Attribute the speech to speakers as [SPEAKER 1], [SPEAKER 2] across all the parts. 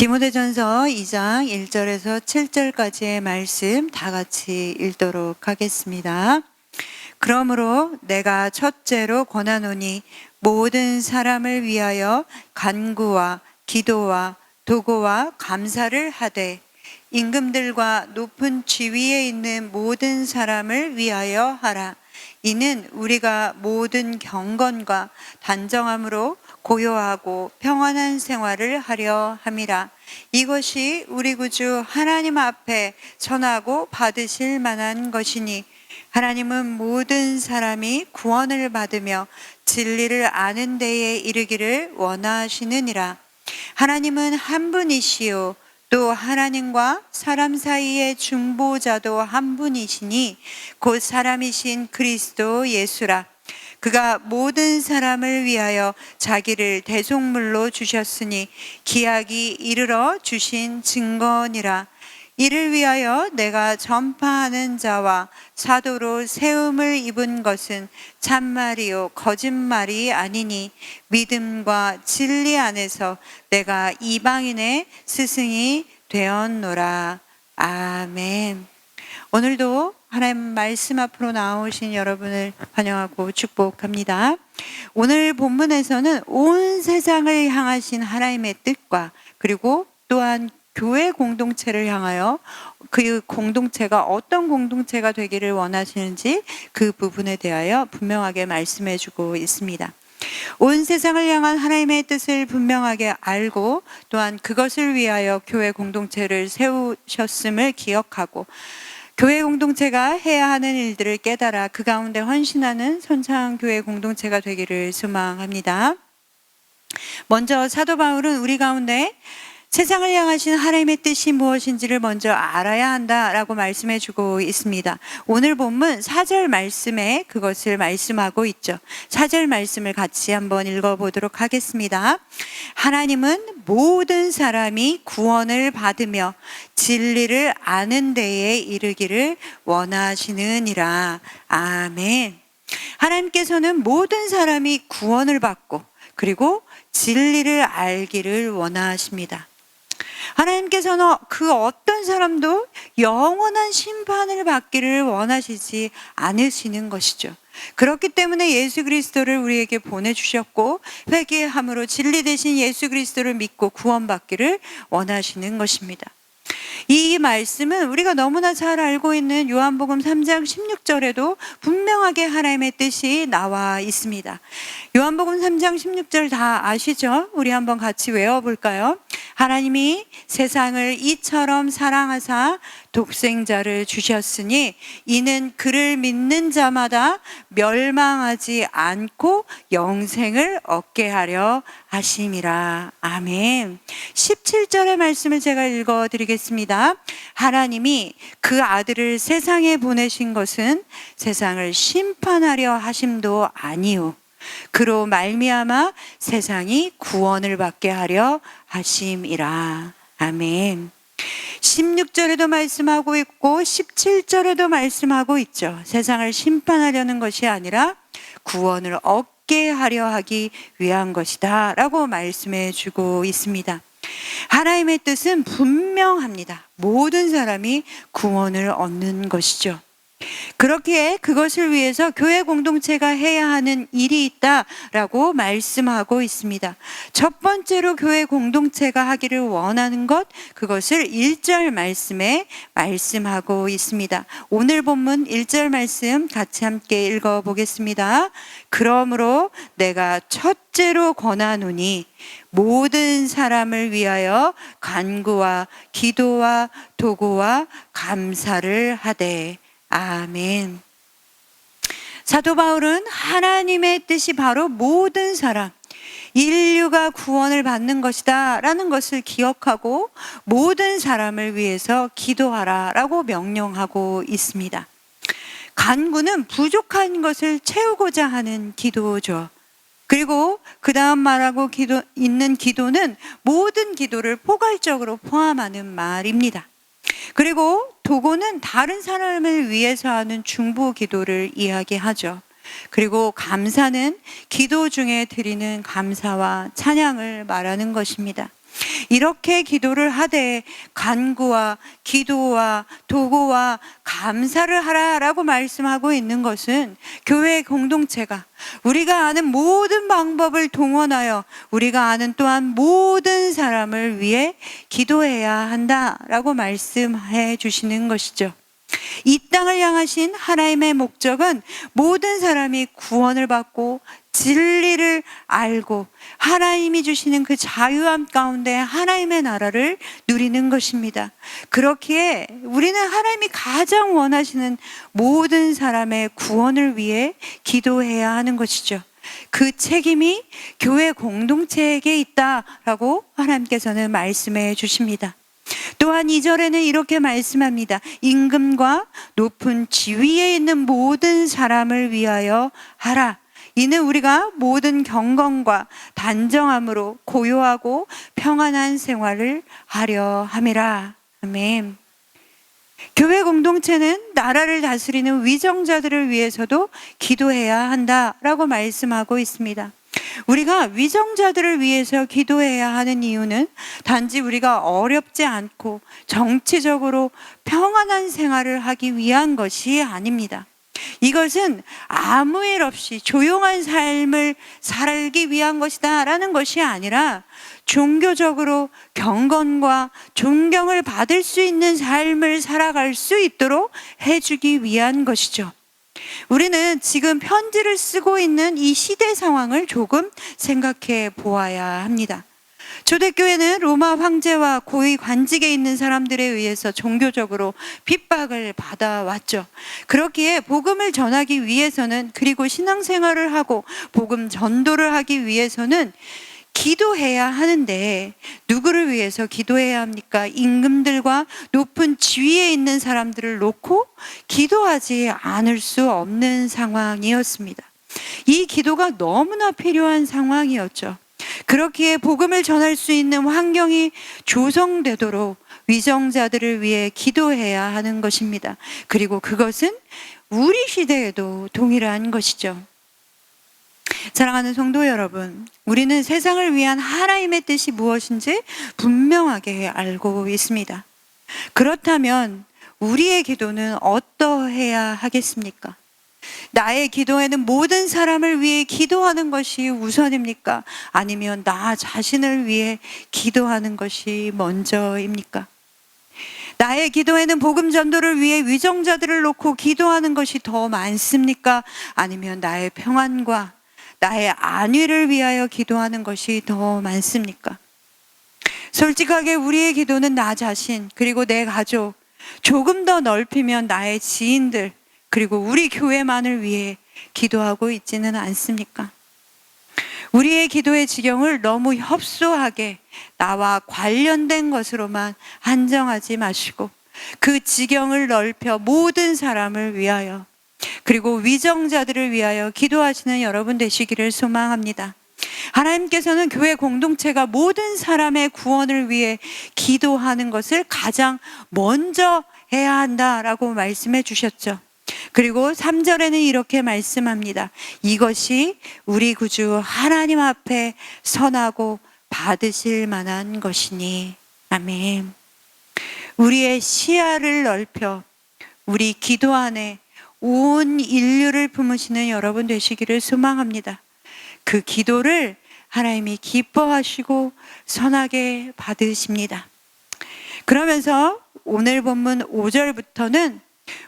[SPEAKER 1] 디모데전서 2장 1절에서 7절까지의 말씀 다 같이 읽도록 하겠습니다. 그러므로 내가 첫째로 권하노니 모든 사람을 위하여 간구와 기도와 도고와 감사를 하되 임금들과 높은 지위에 있는 모든 사람을 위하여 하라. 이는 우리가 모든 경건과 단정함으로 고요하고 평안한 생활을 하려 함이라. 이것이 우리 구주 하나님 앞에 선하고 받으실 만한 것이니 하나님은 모든 사람이 구원을 받으며 진리를 아는 데에 이르기를 원하시느니라. 하나님은 한 분이시요 또 하나님과 사람 사이의 중보자도 한 분이시니 곧 사람이신 그리스도 예수라. 그가 모든 사람을 위하여 자기를 대속물로 주셨으니 기약이 이르러 주신 증거니라. 이를 위하여 내가 전파하는 자와 사도로 세움을 입은 것은 참말이요 거짓말이 아니니 믿음과 진리 안에서 내가 이방인의 스승이 되었노라. 아멘. 오늘도 하나님 말씀 앞으로 나오신 여러분을 환영하고 축복합니다. 오늘 본문에서는 온 세상을 향하신 하나님의 뜻과 그리고 또한 교회 공동체를 향하여 그 공동체가 어떤 공동체가 되기를 원하시는지 그 부분에 대하여 분명하게 말씀해 주고 있습니다. 온 세상을 향한 하나님의 뜻을 분명하게 알고 또한 그것을 위하여 교회 공동체를 세우셨음을 기억하고 교회 공동체가 해야 하는 일들을 깨달아 그 가운데 헌신하는 선창 교회 공동체가 되기를 소망합니다. 먼저 사도 바울은 우리 가운데 세상을 향하신 하나님의 뜻이 무엇인지를 먼저 알아야 한다라고 말씀해 주고 있습니다. 오늘 본문 4절 말씀에 그것을 말씀하고 있죠. 4절 말씀을 같이 한번 읽어보도록 하겠습니다. 하나님은 모든 사람이 구원을 받으며 진리를 아는 데에 이르기를 원하시느니라. 아멘. 하나님께서는 모든 사람이 구원을 받고 그리고 진리를 알기를 원하십니다. 하나님께서는 그 어떤 사람도 영원한 심판을 받기를 원하시지 않으시는 것이죠. 그렇기 때문에 예수 그리스도를 우리에게 보내주셨고 회개함으로 진리 되신 예수 그리스도를 믿고 구원받기를 원하시는 것입니다. 이 말씀은 우리가 너무나 잘 알고 있는 요한복음 3장 16절에도 분명하게 하나님의 뜻이 나와 있습니다. 요한복음 3장 16절 다 아시죠? 우리 한번 같이 외워볼까요? 하나님이 세상을 이처럼 사랑하사 독생자를 주셨으니 이는 그를 믿는 자마다 멸망하지 않고 영생을 얻게 하려 하심이라. 아멘. 17절의 말씀을 제가 읽어드리겠습니다. 하나님이 그 아들을 세상에 보내신 것은 세상을 심판하려 하심도 아니요 그로 말미암아 세상이 구원을 받게 하려 하심이라. 아멘. 16절에도 말씀하고 있고 17절에도 말씀하고 있죠. 세상을 심판하려는 것이 아니라 구원을 얻게 하려 하기 위한 것이다 라고 말씀해 주고 있습니다. 하나님의 뜻은 분명합니다. 모든 사람이 구원을 얻는 것이죠. 그렇기에 그것을 위해서 교회 공동체가 해야 하는 일이 있다라고 말씀하고 있습니다. 첫 번째로 교회 공동체가 하기를 원하는 것, 그것을 1절 말씀에 말씀하고 있습니다. 오늘 본문 1절 말씀 같이 함께 읽어보겠습니다. 그러므로 내가 첫째로 권하노니 모든 사람을 위하여 간구와 기도와 도고와 감사를 하되. 아멘. 사도 바울은 하나님의 뜻이 바로 모든 사람, 인류가 구원을 받는 것이다 라는 것을 기억하고 모든 사람을 위해서 기도하라 라고 명령하고 있습니다. 간구는 부족한 것을 채우고자 하는 기도죠. 그리고 그 다음 말하고 있는 기도는 모든 기도를 포괄적으로 포함하는 말입니다. 그리고 도고는 다른 사람을 위해서 하는 중보 기도를 이야기하죠. 그리고 감사는 기도 중에 드리는 감사와 찬양을 말하는 것입니다. 이렇게 기도를 하되 간구와 기도와 도구와 감사를 하라라고 말씀하고 있는 것은 교회 공동체가 우리가 아는 모든 방법을 동원하여 우리가 아는 또한 모든 사람을 위해 기도해야 한다라고 말씀해 주시는 것이죠. 이 땅을 향하신 하나님의 목적은 모든 사람이 구원을 받고 진리를 알고 하나님이 주시는 그 자유함 가운데 하나님의 나라를 누리는 것입니다. 그렇기에 우리는 하나님이 가장 원하시는 모든 사람의 구원을 위해 기도해야 하는 것이죠. 그 책임이 교회 공동체에게 있다라고 하나님께서는 말씀해 주십니다. 또한 2절에는 이렇게 말씀합니다. 임금과 높은 지위에 있는 모든 사람을 위하여 하라. 이는 우리가 모든 경건과 단정함으로 고요하고 평안한 생활을 하려 함이라. 아멘. 교회 공동체는 나라를 다스리는 위정자들을 위해서도 기도해야 한다라고 말씀하고 있습니다. 우리가 위정자들을 위해서 기도해야 하는 이유는 단지 우리가 어렵지 않고 정치적으로 평안한 생활을 하기 위한 것이 아닙니다. 이것은 아무 일 없이 조용한 삶을 살기 위한 것이다 라는 것이 아니라 종교적으로 경건과 존경을 받을 수 있는 삶을 살아갈 수 있도록 해주기 위한 것이죠. 우리는 지금 편지를 쓰고 있는 이 시대 상황을 조금 생각해 보아야 합니다. 초대교회는 로마 황제와 고위 관직에 있는 사람들에 의해서 종교적으로 핍박을 받아왔죠. 그렇기에 복음을 전하기 위해서는, 그리고 신앙생활을 하고 복음 전도를 하기 위해서는 기도해야 하는데 누구를 위해서 기도해야 합니까? 임금들과 높은 지위에 있는 사람들을 놓고 기도하지 않을 수 없는 상황이었습니다. 이 기도가 너무나 필요한 상황이었죠. 그렇기에 복음을 전할 수 있는 환경이 조성되도록 위정자들을 위해 기도해야 하는 것입니다. 그리고 그것은 우리 시대에도 동일한 것이죠. 사랑하는 성도 여러분, 우리는 세상을 위한 하나님의 뜻이 무엇인지 분명하게 알고 있습니다. 그렇다면 우리의 기도는 어떠해야 하겠습니까? 나의 기도에는 모든 사람을 위해 기도하는 것이 우선입니까? 아니면 나 자신을 위해 기도하는 것이 먼저입니까? 나의 기도에는 복음 전도를 위해 위정자들을 놓고 기도하는 것이 더 많습니까? 아니면 나의 평안과 나의 안위를 위하여 기도하는 것이 더 많습니까? 솔직하게 우리의 기도는 나 자신, 그리고 내 가족, 조금 더 넓히면 나의 지인들, 그리고 우리 교회만을 위해 기도하고 있지는 않습니까? 우리의 기도의 지경을 너무 협소하게 나와 관련된 것으로만 한정하지 마시고 그 지경을 넓혀 모든 사람을 위하여, 그리고 위정자들을 위하여 기도하시는 여러분 되시기를 소망합니다. 하나님께서는 교회 공동체가 모든 사람의 구원을 위해 기도하는 것을 가장 먼저 해야 한다라고 말씀해 주셨죠. 그리고 3절에는 이렇게 말씀합니다. 이것이 우리 구주 하나님 앞에 선하고 받으실 만한 것이니. 아멘. 우리의 시야를 넓혀 우리 기도 안에 온 인류를 품으시는 여러분 되시기를 소망합니다. 그 기도를 하나님이 기뻐하시고 선하게 받으십니다. 그러면서 오늘 본문 5절부터는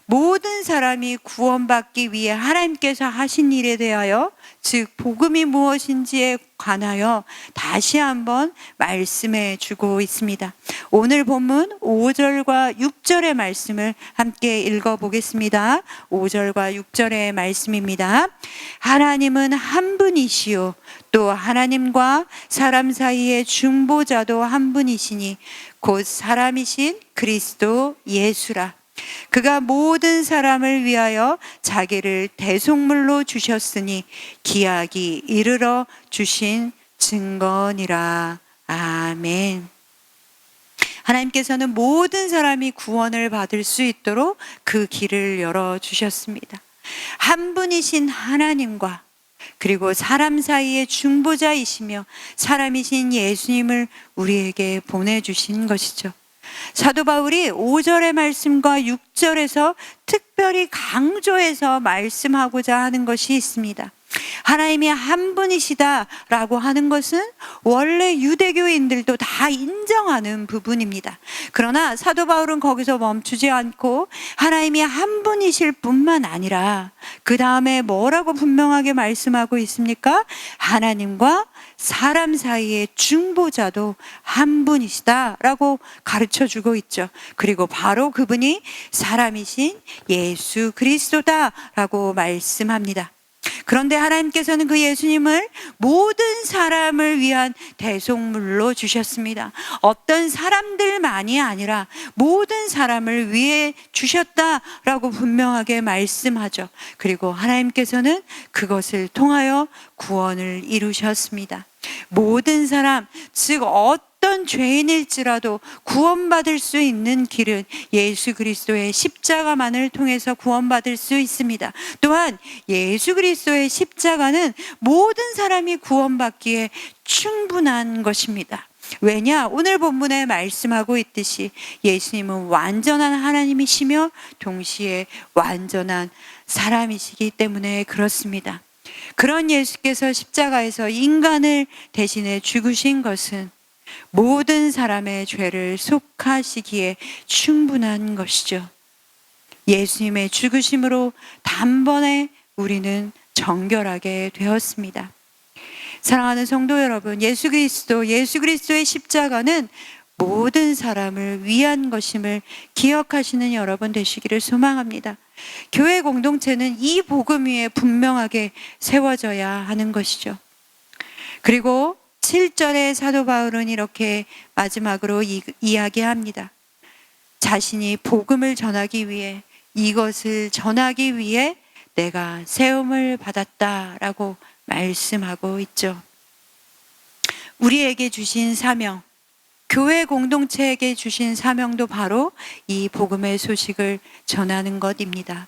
[SPEAKER 1] 모든 사람이 구원받기 위해 하나님께서 하신 일에 대하여, 즉 복음이 무엇인지에 관하여 다시 한번 말씀해 주고 있습니다. 오늘 본문 5절과 6절의 말씀을 함께 읽어보겠습니다. 5절과 6절의 말씀입니다. 하나님은 한 분이시요 또 하나님과 사람 사이의 중보자도 한 분이시니 곧 사람이신 그리스도 예수라. 그가 모든 사람을 위하여 자기를 대속물로 주셨으니 기약이 이르러 주신 증거니라. 아멘. 하나님께서는 모든 사람이 구원을 받을 수 있도록 그 길을 열어주셨습니다. 한 분이신 하나님과 그리고 사람 사이의 중보자이시며 사람이신 예수님을 우리에게 보내주신 것이죠. 사도 바울이 5절의 말씀과 6절에서 특별히 강조해서 말씀하고자 하는 것이 있습니다. 하나님이 한 분이시다라고 하는 것은 원래 유대교인들도 다 인정하는 부분입니다. 그러나 사도 바울은 거기서 멈추지 않고 하나님이 한 분이실 뿐만 아니라 그 다음에 뭐라고 분명하게 말씀하고 있습니까? 하나님과 사람 사이의 중보자도 한 분이시다라고 가르쳐주고 있죠. 그리고 바로 그분이 사람이신 예수 그리스도다라고 말씀합니다. 그런데 하나님께서는 그 예수님을 모든 사람을 위한 대속물로 주셨습니다. 어떤 사람들만이 아니라 모든 사람을 위해 주셨다라고 분명하게 말씀하죠. 그리고 하나님께서는 그것을 통하여 구원을 이루셨습니다. 모든 사람, 즉 어떤 죄인일지라도 구원받을 수 있는 길은 예수 그리스도의 십자가만을 통해서 구원받을 수 있습니다. 또한 예수 그리스도의 십자가는 모든 사람이 구원받기에 충분한 것입니다. 왜냐? 오늘 본문에 말씀하고 있듯이 예수님은 완전한 하나님이시며 동시에 완전한 사람이시기 때문에 그렇습니다. 그런 예수께서 십자가에서 인간을 대신해 죽으신 것은 모든 사람의 죄를 속하시기에 충분한 것이죠. 예수님의 죽으심으로 단번에 우리는 정결하게 되었습니다. 사랑하는 성도 여러분, 예수 그리스도의 십자가는 모든 사람을 위한 것임을 기억하시는 여러분 되시기를 소망합니다. 교회 공동체는 이 복음 위에 분명하게 세워져야 하는 것이죠. 그리고 7절에 사도 바울은 이렇게 마지막으로 이야기합니다. 자신이 복음을 전하기 위해, 이것을 전하기 위해 내가 세움을 받았다라고 말씀하고 있죠. 우리에게 주신 사명, 교회 공동체에게 주신 사명도 바로 이 복음의 소식을 전하는 것입니다.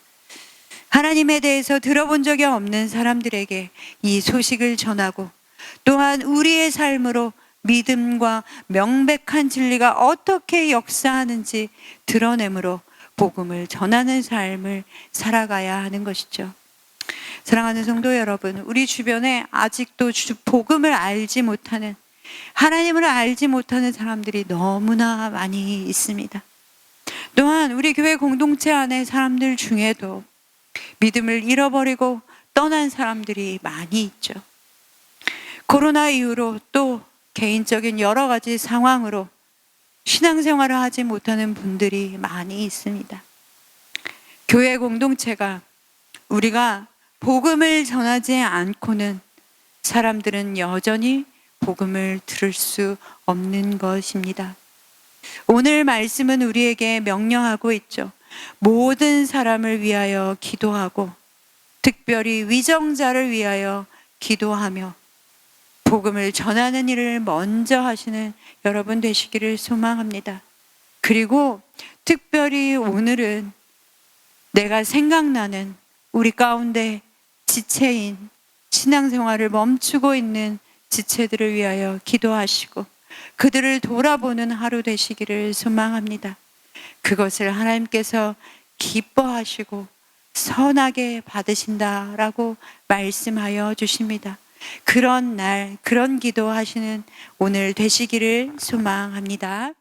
[SPEAKER 1] 하나님에 대해서 들어본 적이 없는 사람들에게 이 소식을 전하고, 또한 우리의 삶으로 믿음과 명백한 진리가 어떻게 역사하는지 드러내므로 복음을 전하는 삶을 살아가야 하는 것이죠. 사랑하는 성도 여러분, 우리 주변에 아직도 복음을 알지 못하는, 하나님을 알지 못하는 사람들이 너무나 많이 있습니다. 또한 우리 교회 공동체 안에 사람들 중에도 믿음을 잃어버리고 떠난 사람들이 많이 있죠. 코로나 이후로 또 개인적인 여러 가지 상황으로 신앙생활을 하지 못하는 분들이 많이 있습니다. 교회 공동체가, 우리가 복음을 전하지 않고는 사람들은 여전히 복음을 들을 수 없는 것입니다. 오늘 말씀은 우리에게 명령하고 있죠. 모든 사람을 위하여 기도하고 특별히 위정자를 위하여 기도하며 복음을 전하는 일을 먼저 하시는 여러분 되시기를 소망합니다. 그리고 특별히 오늘은 내가 생각나는 우리 가운데 지체인, 신앙생활을 멈추고 있는 지체들을 위하여 기도하시고 그들을 돌아보는 하루 되시기를 소망합니다. 그것을 하나님께서 기뻐하시고 선하게 받으신다라고 말씀하여 주십니다. 그런 날, 그런 기도하시는 오늘 되시기를 소망합니다.